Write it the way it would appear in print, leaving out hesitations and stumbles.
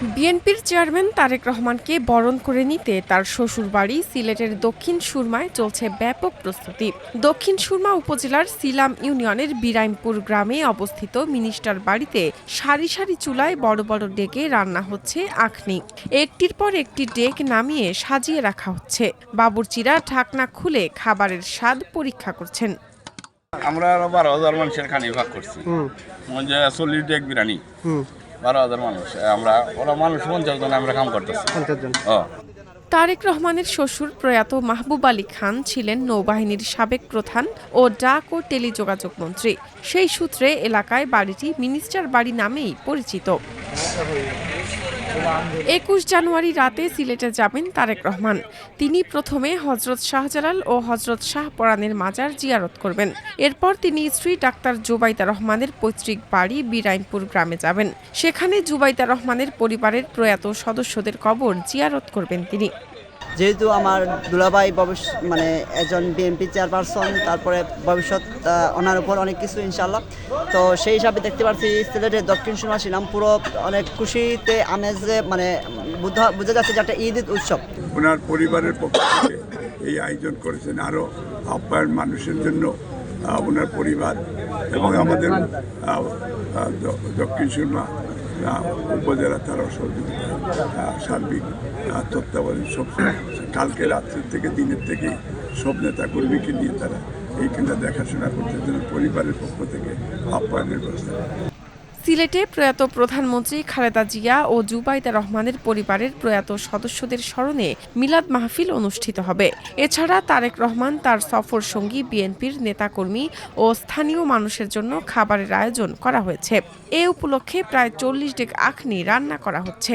বিএনপির চেয়ারম্যান তারেক রহমানকে বরণ করে নিতে তার শ্বশুরবাড়ি সিলেটের দক্ষিণ সুরমায় চলছে ব্যাপক প্রস্তুতি। দক্ষিণ সুরমা উপজেলার সিলাম ইউনিয়নের বিরাইমপুর গ্রামে অবস্থিত মিনিস্টার বাড়িতে সারি সারি চুলায় বড় বড় ডেকে রান্না হচ্ছে আখনি। একটির পর একটি ডেক নামিয়ে সাজিয়ে রাখা হচ্ছে। বাবুর্চিরা ঢাকনা খুলে খাবারের স্বাদ পরীক্ষা করছেন। আমরা 12,000 মানুষের খানি ভাগ করছি। 40 ডেক বিরিয়ানি, 12,000 মানুষ। ওরা মানুষ 50 জন আমরা কাম করতেছি। তারেক রহমানের শ্বশুর প্রয়াত মাহবুব আলী খান ছিলেন নৌবাহিনীর সাবেক প্রধান ও ডাক ও টেলিযোগাযোগ মন্ত্রী। সেই সূত্রে এলাকায় বাড়িটি মিনিস্টার বাড়ি নামেই পরিচিত। 21 জানুয়ারি রাতে সিলেটে যাবেন তারেক রহমান। তিনি প্রথমে হযরত শাহজালাল ও হযরত শাহপরানের মাজার জিয়ারত করবেন। এরপর তিনি স্ত্রী ডাক্তার জুবাইদা রহমানের পৈতৃক বাড়ি বিরাইমপুর গ্রামে যাবেন। সেখানে জুবাইদা রহমানের পরিবারের প্রয়াত সদস্যদের কবর জিয়ারত করবেন তিনি। যেহেতু আমার দুলাভাই মানে একজন বিএনপি চেয়ারপারসন, তারপরে ভবিষ্যৎ ওনার উপর অনেক কিছু ইনশাল্লাহ, তো সেই হিসাবে দেখতে পাচ্ছি সিলেটের দক্ষিণ সুরমা ছিলাম পুরো অনেক খুশিতে আমেজে, মানে বোঝা যাচ্ছে যে একটা ঈদ উৎসব। ওনার পরিবারের পক্ষ থেকে এই আয়োজন করেছেন আরও আপ্যায়ন মানুষের জন্য। ওনার পরিবার এবং আমাদের দক্ষিণ সুরমা উপজেলা তারা সহযোগিতা সার্বিক তত্ত্বাবধান সব কালকে রাত্রির থেকে দিনের থেকে সব নেতা কর্মীকে নিয়ে তারা এইখানে দেখাশোনা করতে জন্য পরিবারের পক্ষ থেকে আপ্যায়নের ব্যবস্থা। সিলেটে প্রয়াত প্রধানমন্ত্রী খালেদা জিয়া ও জুবাইদা রহমানের পরিবারের প্রয়াত সদস্যদের স্মরণে মিলাদ মাহফিল অনুষ্ঠিত হবে। এছাড়া তারেক রহমান তার সফর সঙ্গী বিএনপির নেতাকর্মী ও স্থানীয় মানুষের জন্য খাবারের আয়োজন করা হয়েছে। এ উপলক্ষে প্রায় 40 ডেক আখনি রান্না করা হচ্ছে।